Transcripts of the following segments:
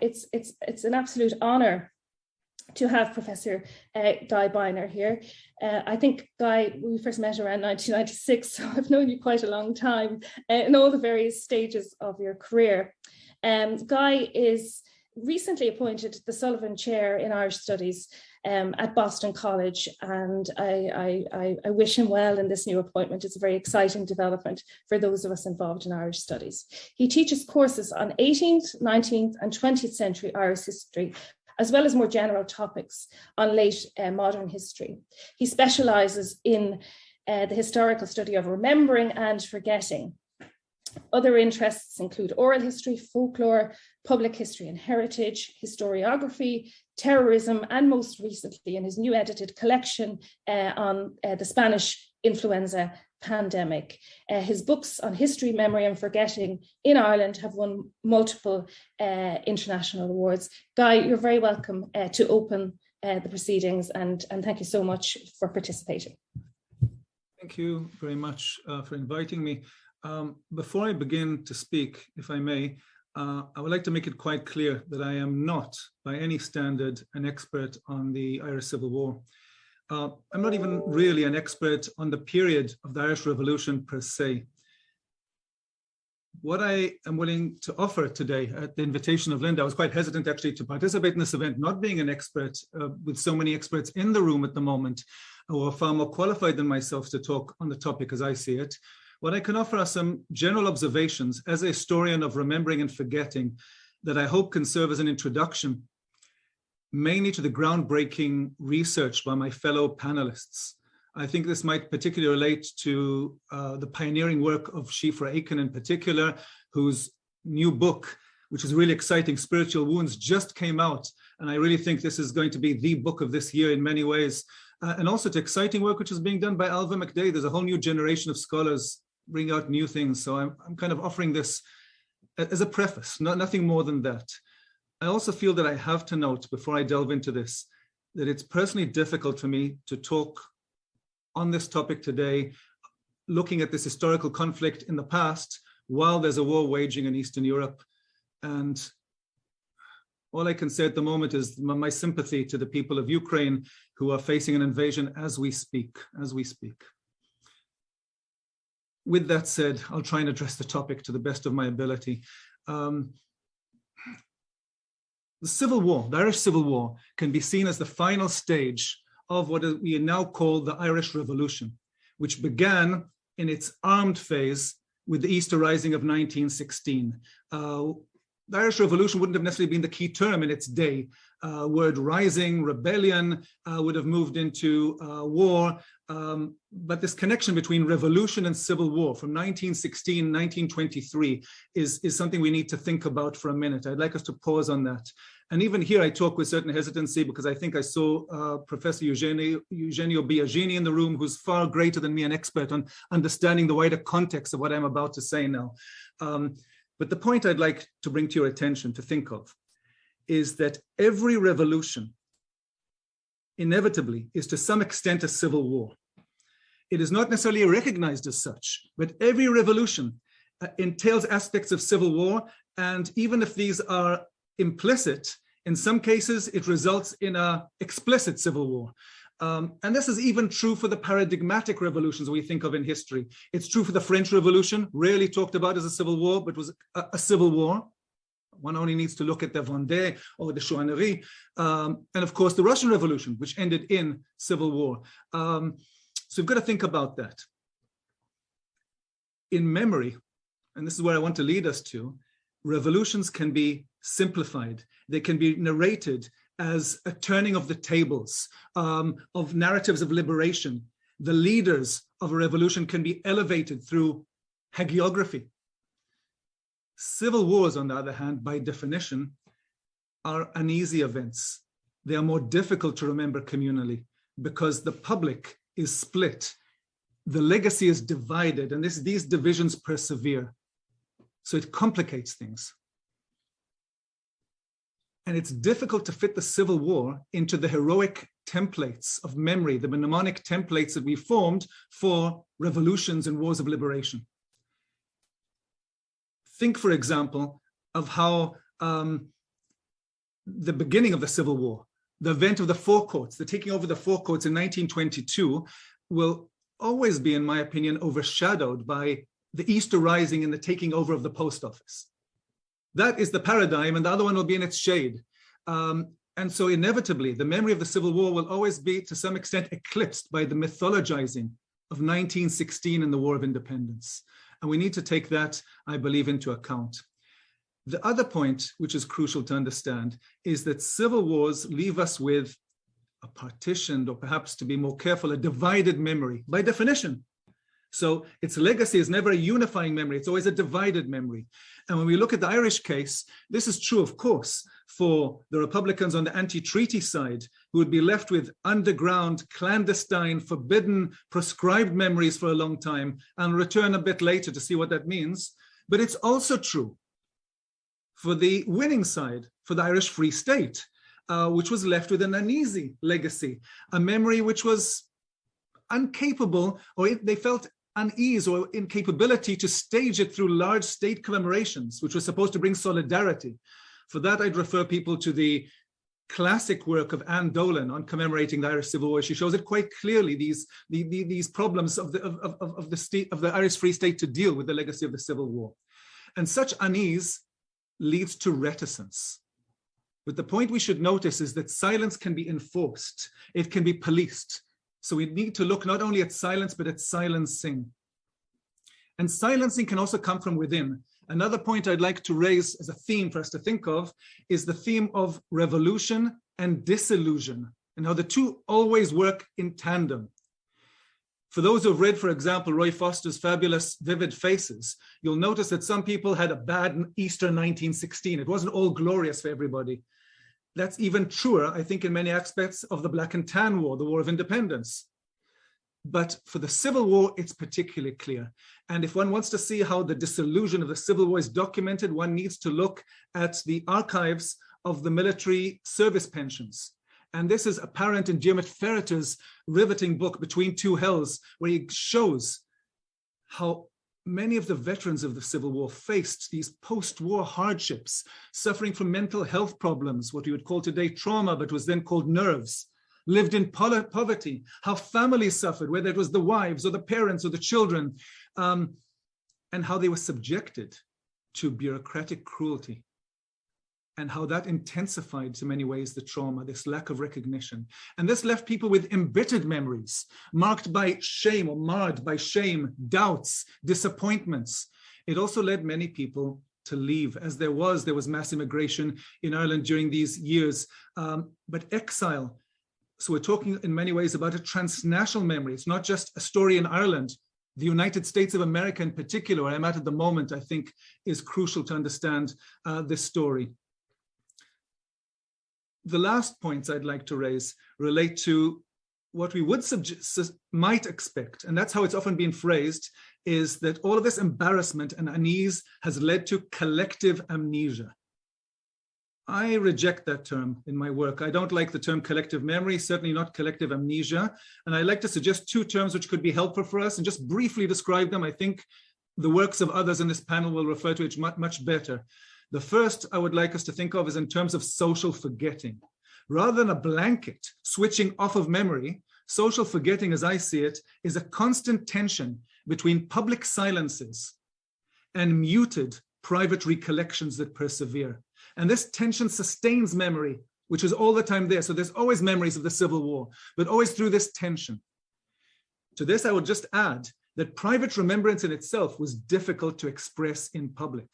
it's an absolute honor to have Professor Guy Beiner here. I think, Guy, we first met around 1996, so I've known you quite a long time in all the various stages of your career. Guy is recently appointed the Sullivan Chair in Irish Studies at Boston College, and I wish him well in this new appointment. It's a very exciting development for those of us involved in Irish studies. He teaches courses on 18th, 19th and 20th century Irish history, as well as more general topics on late modern history. He specialises in the historical study of remembering and forgetting. Other interests include oral history, folklore, public history and heritage, historiography, terrorism, and most recently in his new edited collection on the Spanish influenza pandemic. His books on history, memory and forgetting in Ireland have won multiple international awards. Guy, you're very welcome to open the proceedings, and thank you so much for participating. Thank you very much for inviting me. Before I begin to speak, if I may, I would like to make it quite clear that I am not, by any standard, an expert on the Irish Civil War. I'm not even really an expert on the period of the Irish Revolution per se. What I am willing to offer today at the invitation of Linda, I was quite hesitant actually to participate in this event, not being an expert with so many experts in the room at the moment, who are far more qualified than myself to talk on the topic as I see it. What I can offer are some general observations as a historian of remembering and forgetting that I hope can serve as an introduction, mainly to the groundbreaking research by my fellow panelists. I think this might particularly relate to the pioneering work of Shifra Aiken in particular, whose new book, which is really exciting, Spiritual Wounds, just came out. And I really think this is going to be the book of this year in many ways. And also to exciting work which is being done by Alva McDay. There's a whole new generation of scholars bring out new things. So I'm kind of offering this as a preface, nothing more than that. I also feel that I have to note before I delve into this, that it's personally difficult for me to talk on this topic today, looking at this historical conflict in the past while there's a war waging in Eastern Europe. And all I can say at the moment is my sympathy to the people of Ukraine who are facing an invasion as we speak. With that said, I'll try and address the topic to the best of my ability. The Civil War, the Irish Civil War, can be seen as the final stage of what we now call the Irish Revolution, which began in its armed phase with the Easter Rising of 1916. The Irish Revolution wouldn't have necessarily been the key term in its day. Word rising, rebellion would have moved into war. But this connection between revolution and civil war from 1916, 1923 is something we need to think about for a minute. I'd like us to pause on that. And even here, I talk with certain hesitancy because I think I saw Professor Eugenio Biagini in the room, who's far greater than me, an expert on understanding the wider context of what I'm about to say now. But the point I'd like to bring to your attention to think of is that every revolution inevitably is to some extent a civil war. It is not necessarily recognized as such, but every revolution entails aspects of civil war. And even if these are implicit, in some cases, it results in an explicit civil war. And this is even true for the paradigmatic revolutions we think of in history. It's true for the French Revolution, rarely talked about as a civil war, but was a civil war. One only needs to look at the Vendée or the Chouannerie. And of course, the Russian Revolution, which ended in civil war. So we've got to think about that. In memory, and this is where I want to lead us to, revolutions can be simplified. They can be narrated as a turning of the tables, of narratives of liberation. The leaders of a revolution can be elevated through hagiography. Civil wars, on the other hand, by definition, are uneasy events. They are more difficult to remember communally because the public is split. The legacy is divided, and these divisions persevere. So it complicates things. And it's difficult to fit the Civil War into the heroic templates of memory, the mnemonic templates that we formed for revolutions and wars of liberation. Think, for example, of how the beginning of the Civil War, the event of the forecourts, the taking over the forecourts in 1922, will always be, in my opinion, overshadowed by the Easter Rising and the taking over of the post office. That is the paradigm, and the other one will be in its shade. And so inevitably, the memory of the Civil War will always be, to some extent, eclipsed by the mythologizing of 1916 and the War of Independence. And we need to take that, I believe, into account. The other point, which is crucial to understand, is that civil wars leave us with a partitioned, or perhaps to be more careful, a divided memory by definition. So its legacy is never a unifying memory, it's always a divided memory. And when we look at the Irish case, this is true, of course, for the Republicans on the anti-treaty side, who would be left with underground, clandestine, forbidden, prescribed memories for a long time, and return a bit later to see what that means. But it's also true for the winning side, for the Irish Free State, which was left with an uneasy legacy, a memory which was incapable, or they felt unease or incapability to stage it through large state commemorations, which was supposed to bring solidarity. For that, I'd refer people to the classic work of Anne Dolan on commemorating the Irish Civil War. She shows it quite clearly, these problems of the Irish Free State to deal with the legacy of the Civil War. And such unease leads to reticence. But the point we should notice is that silence can be enforced. It can be policed. So we need to look not only at silence, but at silencing. And silencing can also come from within. Another point I'd like to raise as a theme for us to think of is the theme of revolution and disillusion, and how the two always work in tandem. For those who have read, for example, Roy Foster's fabulous Vivid Faces, you'll notice that some people had a bad Easter 1916. It wasn't all glorious for everybody. That's even truer, I think, in many aspects of the Black and Tan War, the War of Independence. But for the Civil War, it's particularly clear. And if one wants to see how the disillusion of the Civil War is documented, one needs to look at the archives of the military service pensions. And this is apparent in Diarmaid Ferreter's riveting book, Between Two Hells, where he shows how many of the veterans of the Civil War faced these post-war hardships, suffering from mental health problems, what we would call today trauma, but was then called nerves, lived in poverty, how families suffered, whether it was the wives or the parents or the children, and how they were subjected to bureaucratic cruelty, and how that intensified in many ways the trauma, this lack of recognition. And this left people with embittered memories, marked by shame or marred by shame, doubts, disappointments. It also led many people to leave, as there was mass immigration in Ireland during these years, but exile. So we're talking in many ways about a transnational memory. It's not just a story in Ireland. The United States of America in particular, where I'm at the moment, I think is crucial to understand this story. The last points I'd like to raise relate to what we might expect, and that's how it's often been phrased, is that all of this embarrassment and unease has led to collective amnesia. I reject that term in my work. I don't like the term collective memory, certainly not collective amnesia. And I like to suggest two terms which could be helpful for us and just briefly describe them. I think the works of others in this panel will refer to it much better. The first I would like us to think of is in terms of social forgetting. Rather than a blanket switching off of memory, social forgetting, as I see it, is a constant tension between public silences and muted private recollections that persevere. And this tension sustains memory, which is all the time there. So there's always memories of the Civil War, but always through this tension. To this, I would just add that private remembrance in itself was difficult to express in public.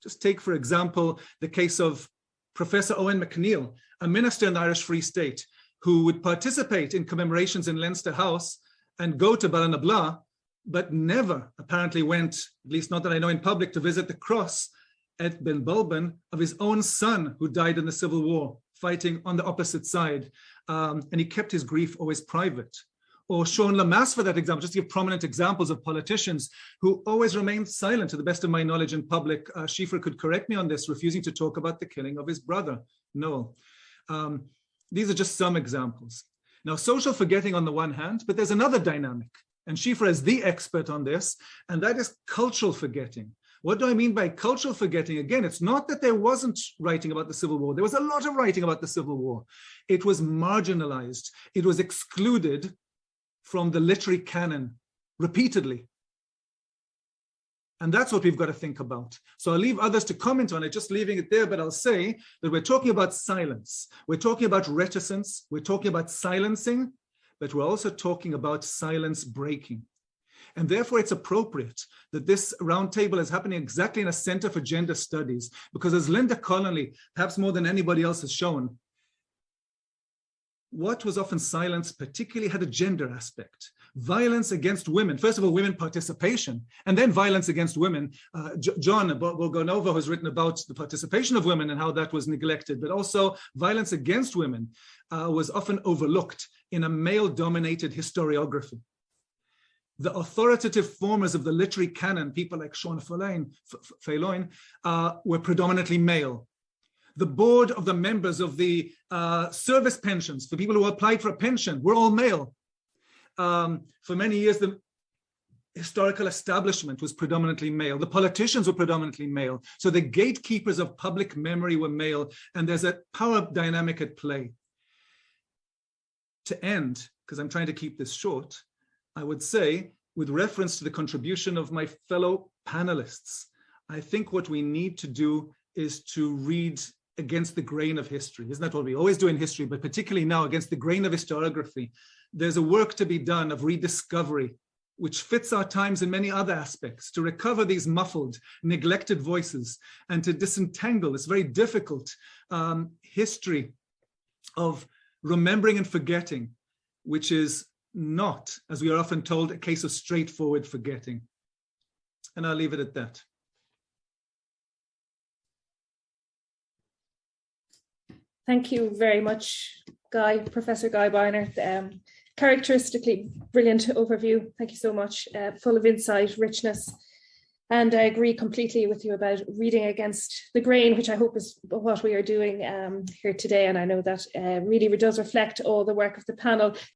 Just take, for example, the case of Professor Owen McNeill, a minister in the Irish Free State, who would participate in commemorations in Leinster House and go to Ballinablagh, but never apparently went, at least not that I know in public, to visit the cross at Benbulben of his own son who died in the Civil War, fighting on the opposite side. And he kept his grief always private. Or Sean Lamass, for that example, just to give prominent examples of politicians who always remained silent, to the best of my knowledge, in public. Schiefer could correct me on this, refusing to talk about the killing of his brother, Noel. These are just some examples. Now, social forgetting on the one hand, but there's another dynamic, and Schiefer is the expert on this, and that is cultural forgetting, What do I mean by cultural forgetting? Again, it's not that there wasn't writing about the Civil War. There was a lot of writing about the Civil War. It was marginalized. It was excluded from the literary canon repeatedly. And that's what we've got to think about. So I'll leave others to comment on it, just leaving it there, but I'll say that we're talking about silence. We're talking about reticence. We're talking about silencing, but we're also talking about silence breaking. And therefore, it's appropriate that this roundtable is happening exactly in a Center for Gender Studies, because as Linda Connolly, perhaps more than anybody else, has shown, what was often silenced particularly had a gender aspect. Violence against women, first of all, women participation, and then violence against women. John Bogdanova has written about the participation of women and how that was neglected, but also violence against women was often overlooked in a male-dominated historiography. The authoritative formers of the literary canon, people like Sean Fayloin, were predominantly male. The board of the members of the service pensions, for people who applied for a pension, were all male. For many years, the historical establishment was predominantly male. The politicians were predominantly male. So the gatekeepers of public memory were male, and there's a power dynamic at play. To end, because I'm trying to keep this short, I would say, with reference to the contribution of my fellow panelists, I think what we need to do is to read against the grain of history. Isn't that what we always do in history, but particularly now against the grain of historiography? There's a work to be done of rediscovery, which fits our times in many other aspects, to recover these muffled, neglected voices and to disentangle this very difficult history of remembering and forgetting, which is not, as we are often told, a case of straightforward forgetting. And I'll leave it at that. Thank you very much, Professor Guy Beiner. Characteristically brilliant overview. Thank you so much. Full of insight, richness. And I agree completely with you about reading against the grain, which I hope is what we are doing here today. And I know that really does reflect all the work of the panel.